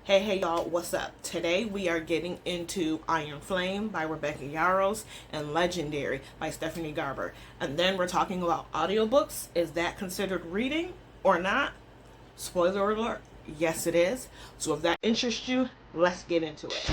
Hey y'all, what's up? Today we are getting into Iron Flame by Rebecca Yarros and Legendary by Stephanie Garber. And then we're talking about audiobooks. Is that considered reading or not? Spoiler alert, yes it is. So if that interests you, let's get into it.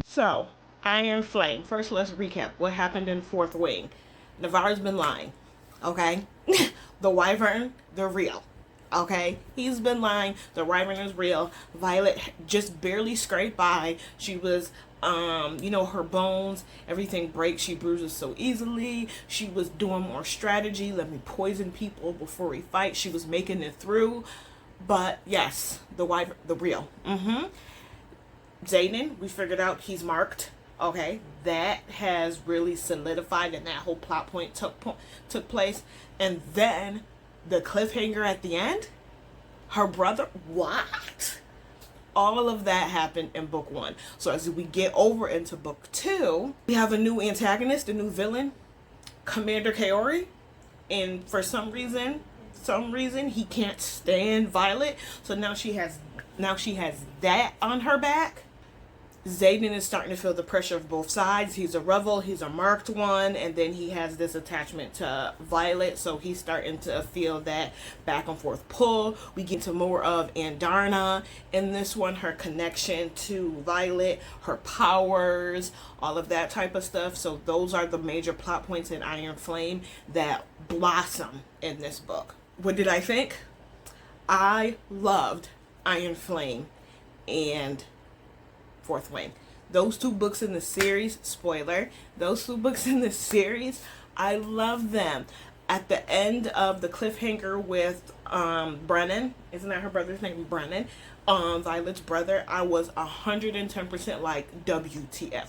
So, Iron Flame. First, let's recap what happened in Fourth Wing. Navarre's been lying, okay? The Wyvern, they're real, okay? He's been lying. The Wyvern is real. Violet just barely scraped by. She was, her bones, everything breaks. She bruises so easily. She was doing more strategy. Let me poison people before we fight. She was making it through. But yes, the Wyvern, the real. Xaden, we figured out he's marked. Okay, that has really solidified, and that whole plot point took place. And then the cliffhanger at the end, her brother. What? All of that happened in book one. So as we get over into book two, we have a new antagonist, a new villain, Commander Kaori, and for some reason he can't stand Violet. So now she has that on her back. Xaden is starting to feel the pressure of both sides. He's a rebel, he's a marked one, and then he has this attachment to Violet, so he's starting to feel that back and forth pull. We get to more of Andarna in this one, her connection to Violet, her powers, all of that type of stuff. So those are the major plot points in Iron Flame that blossom in this book. What did I think? I loved Iron Flame and Fourth Wing. Those two books in the series, spoiler, those two books in the series, I love them. At the end of the cliffhanger with Brennan, isn't that her brother's name? Brennan, Violet's brother, I was 110% like, WTF.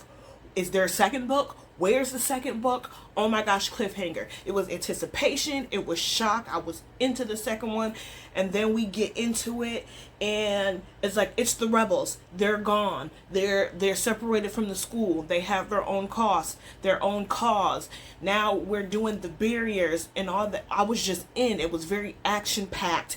Is there a second book? Where's the second book? Oh my gosh, cliffhanger. It was anticipation. It was shock. I was into the second one. And then we get into it and it's like, it's the rebels. They're gone. They're separated from the school. They have their own cause, their own cause. Now we're doing the barriers and all that. I was just in. It was very action packed.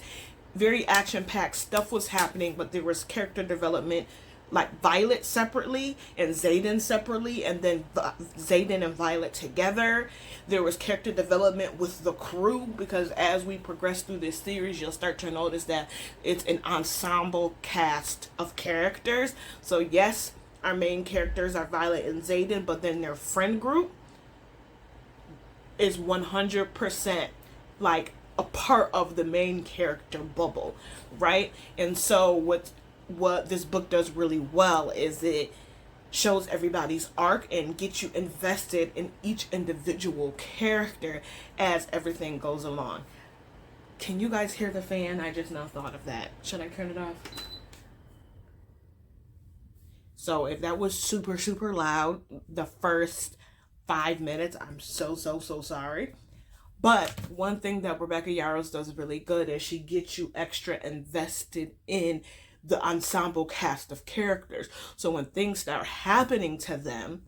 Very action packed. Stuff was happening, but there was character development, like Violet separately and Xaden separately, and then Xaden and Violet together. There was character development with the crew, because as we progress through this series, you'll start to notice that it's an ensemble cast of characters. So yes, our main characters are Violet and Xaden, but then their friend group is 100% like a part of the main character bubble, right? And so what this book does really well is it shows everybody's arc and gets you invested in each individual character as everything goes along. Can you guys hear the fan? I just now thought of that. Should I turn it off? So if that was super loud the first 5 minutes, I'm so sorry. But one thing that Rebecca Yarros does really good is she gets you extra invested in the ensemble cast of characters. So when things start happening to them,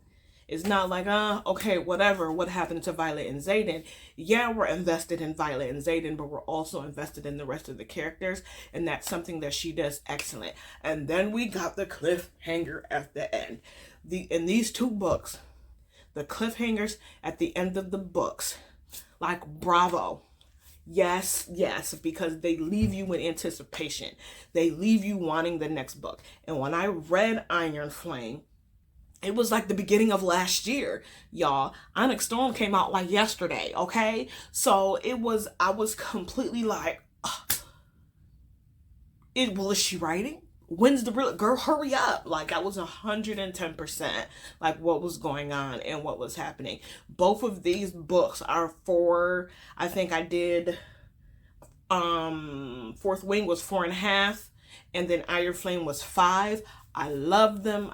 it's not like, okay, whatever, what happened to Violet and Xaden? Yeah, we're invested in Violet and Xaden, but we're also invested in the rest of the characters, and that's something that she does excellent. And then we got the cliffhanger at the end. In these two books, the cliffhangers at the end of the books, like, bravo. Yes, because they leave you in anticipation. They leave you wanting the next book. And when I read Iron Flame, it was like the beginning of last year, y'all. Onyx Storm came out like yesterday, okay? So I was completely like, is she writing? When's the real girl? Hurry up! Like, I was 110% like what was going on and what was happening. Both of these books are for, I think I did Fourth Wing was 4.5, and then Iron Flame was 5. I love them.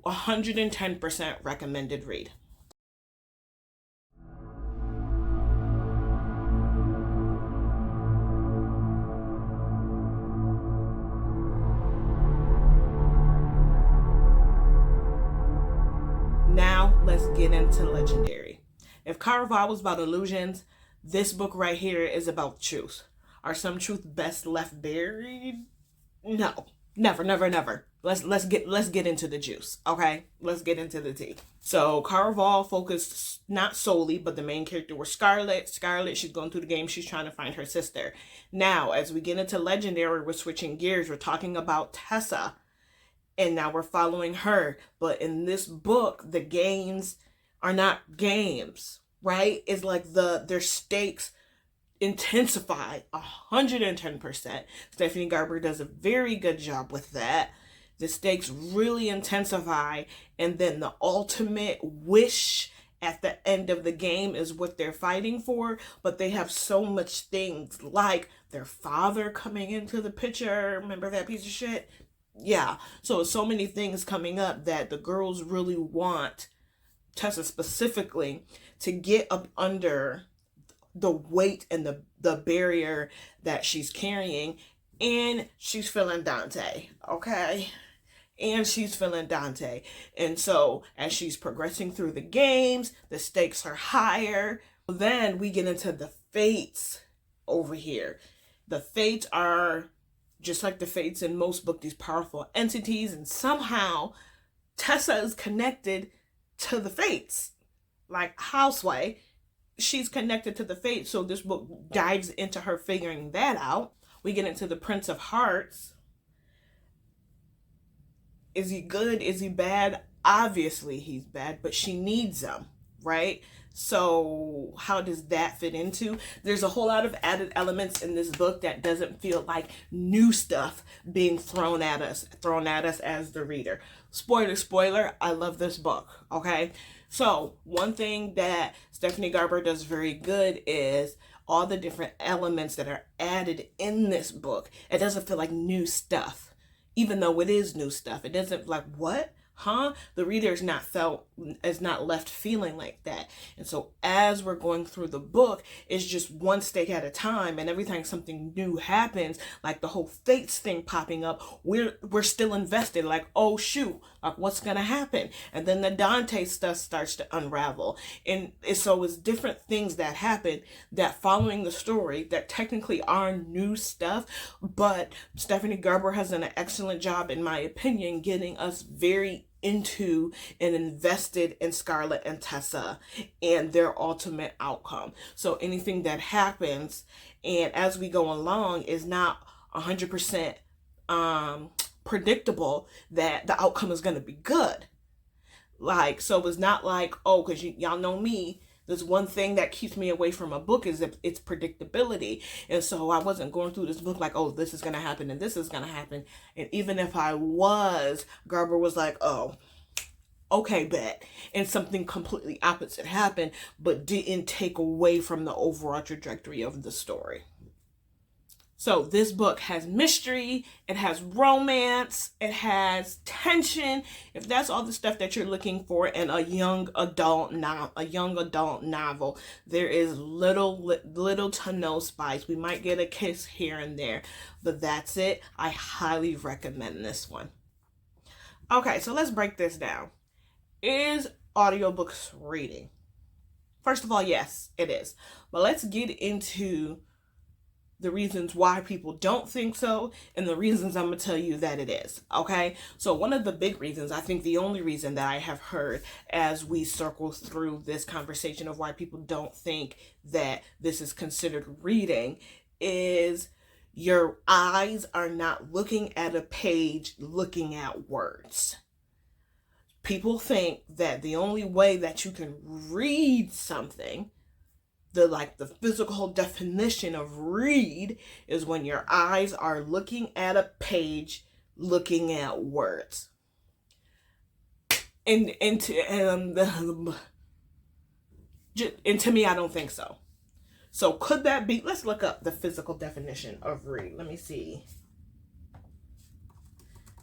110% recommended read. let's get into Legendary. If Caraval was about illusions, this book right here is about truth. Are some truth best left buried? No. Never, never, never. Let's get into the juice, okay? Let's get into the tea. So Caraval focused not solely, but the main character was Scarlet. Scarlet, she's going through the game. She's trying to find her sister. Now, as we get into Legendary, we're switching gears. We're talking about Tessa, and now we're following her. But in this book, the games are not games, right? It's like their stakes intensify 110%. Stephanie Garber does a very good job with that. The stakes really intensify, and then the ultimate wish at the end of the game is what they're fighting for. But they have so much things like their father coming into the picture. Remember that piece of shit? Yeah. So many things coming up that the girls really want Tessa specifically to get up under the weight and the barrier that she's carrying. And she's feeling Dante, okay? And she's feeling Dante. And so as she's progressing through the games, the stakes are higher. Then we get into the fates over here. The fates are just like the fates in most books, these powerful entities, and somehow Tessa is connected to the fates. Like Houseway, she's connected to the fates, so this book dives into her figuring that out. We get into the Prince of Hearts. Is he good? Is he bad? Obviously he's bad, but she needs him, right? So how does that fit into? There's a whole lot of added elements in this book that doesn't feel like new stuff being thrown at us as the reader. Spoiler, I love this book, okay? So one thing that Stephanie Garber does very good is all the different elements that are added in this book. It doesn't feel like new stuff, even though it is new stuff. It doesn't like, what? Huh? The reader is not left feeling like that. And so as we're going through the book, it's just one stake at a time, and every time something new happens, like the whole fates thing popping up, we're still invested, like, oh shoot, like what's gonna happen? And then the Dante stuff starts to unravel. And so it's different things that happen that following the story that technically are new stuff, but Stephanie Garber has done an excellent job, in my opinion, getting us very into and invested in Scarlet and Tessa and their ultimate outcome. So anything that happens and as we go along is not 100% predictable that the outcome is going to be good. Like, so it's not like, oh, because y'all know me, there's one thing that keeps me away from a book is its predictability. And so I wasn't going through this book like, oh, this is going to happen and this is going to happen. And even if I was, Garber was like, oh, okay, bet. And something completely opposite happened, but didn't take away from the overall trajectory of the story. So this book has mystery, it has romance, it has tension. If that's all the stuff that you're looking for in a young adult novel, there is little to no spice. We might get a kiss here and there, but that's it. I highly recommend this one. Okay, so let's break this down. Is audiobooks reading? First of all, yes, it is. But let's get into the reasons why people don't think so, and the reasons I'm going to tell you that it is, okay? So one of the big reasons, I think the only reason that I have heard as we circle through this conversation of why people don't think that this is considered reading is your eyes are not looking at a page, looking at words. People think that the only way that you can read something, the physical definition of read, is when your eyes are looking at a page, looking at words. And to me, I don't think so. So could that be? Let's look up the physical definition of read. Let me see.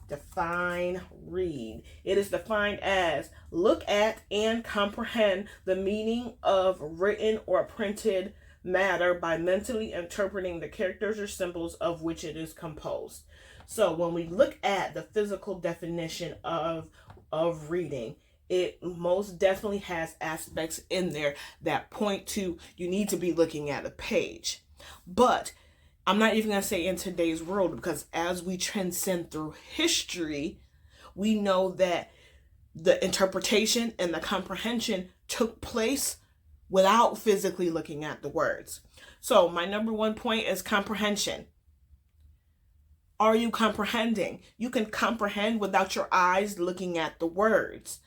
Define read. It is defined as look at and comprehend the meaning of written or printed matter by mentally interpreting the characters or symbols of which it is composed. So when we look at the physical definition of reading, it most definitely has aspects in there that point to you need to be looking at a page. But I'm not even going to say in today's world, because as we transcend through history, we know that the interpretation and the comprehension took place without physically looking at the words. So my number one point is comprehension. Are you comprehending? You can comprehend without your eyes looking at the words.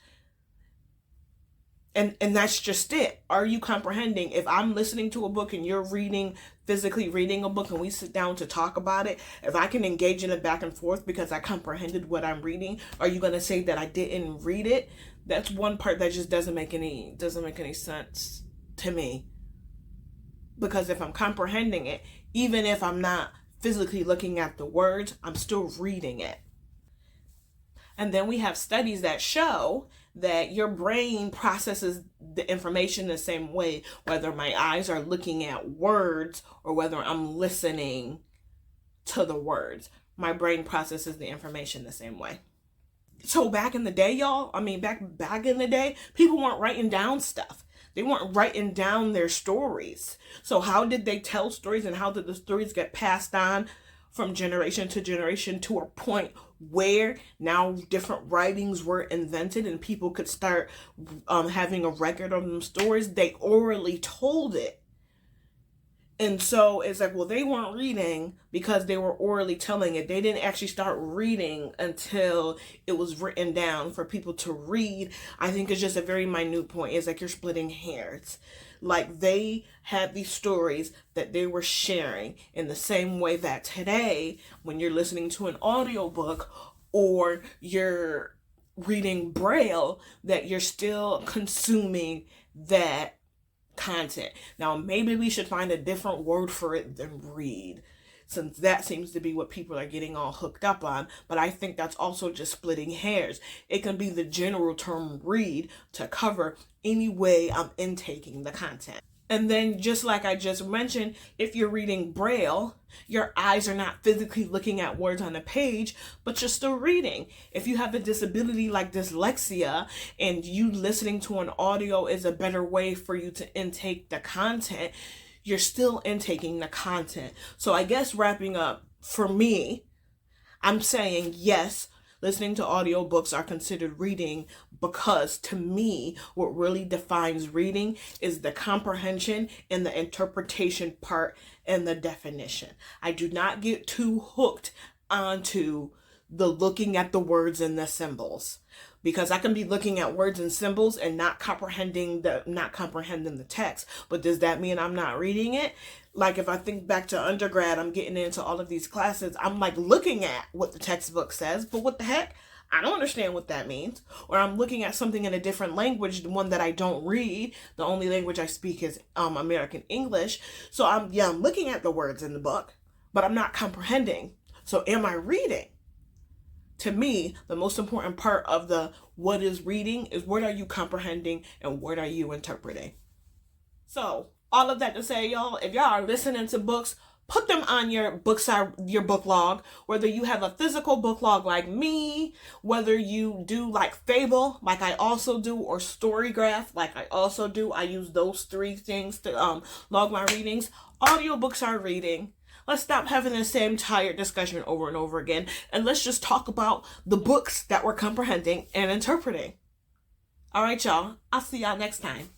And that's just it. Are you comprehending? If I'm listening to a book and you're physically reading a book, and we sit down to talk about it, if I can engage in it back and forth because I comprehended what I'm reading, are you going to say that I didn't read it? That's one part that just doesn't make any sense to me. Because if I'm comprehending it, even if I'm not physically looking at the words, I'm still reading it. And then we have studies that show that your brain processes the information the same way, whether my eyes are looking at words or whether I'm listening to the words. My brain processes the information the same way. So back in the day, y'all, back in the day, people weren't writing down stuff. They weren't writing down their stories. So how did they tell stories, and how did the stories get passed on from generation to generation to a point where now different writings were invented and people could start having a record of them stories? They orally told it. And so it's like, well, they weren't reading because they were orally telling it. They didn't actually start reading until it was written down for people to read. I think it's just a very minute point. It's like you're splitting hairs. Like, they had these stories that they were sharing in the same way that today, when you're listening to an audiobook or you're reading Braille, that you're still consuming that content. Now, maybe we should find a different word for it than read, since that seems to be what people are getting all hooked up on. But I think that's also just splitting hairs. It can be the general term read to cover any way I'm intaking the content. And then, just like I just mentioned, if you're reading Braille, your eyes are not physically looking at words on a page, but you're still reading. If you have a disability like dyslexia and you listening to an audio is a better way for you to intake the content, you're still intaking the content. So I guess wrapping up, for me, I'm saying yes, listening to audiobooks are considered reading, because to me, what really defines reading is the comprehension and the interpretation part and the definition. I do not get too hooked onto the looking at the words and the symbols, because I can be looking at words and symbols and not comprehending the text. But does that mean I'm not reading it? Like, if I think back to undergrad, I'm getting into all of these classes, I'm like looking at what the textbook says, but what the heck? I don't understand what that means. Or I'm looking at something in a different language, the one that I don't read. The only language I speak is American English. So I'm looking at the words in the book, but I'm not comprehending. So am I reading? To me, the most important part of the what is reading is what are you comprehending and what are you interpreting. So all of that to say, y'all, if y'all are listening to books, put them on your book log, whether you have a physical book log like me, whether you do like Fable, like I also do, or Storygraph, like I also do. I use those three things to log my readings. Audiobooks are reading. Let's stop having the same tired discussion over and over again, and let's just talk about the books that we're comprehending and interpreting. All right, y'all. I'll see y'all next time.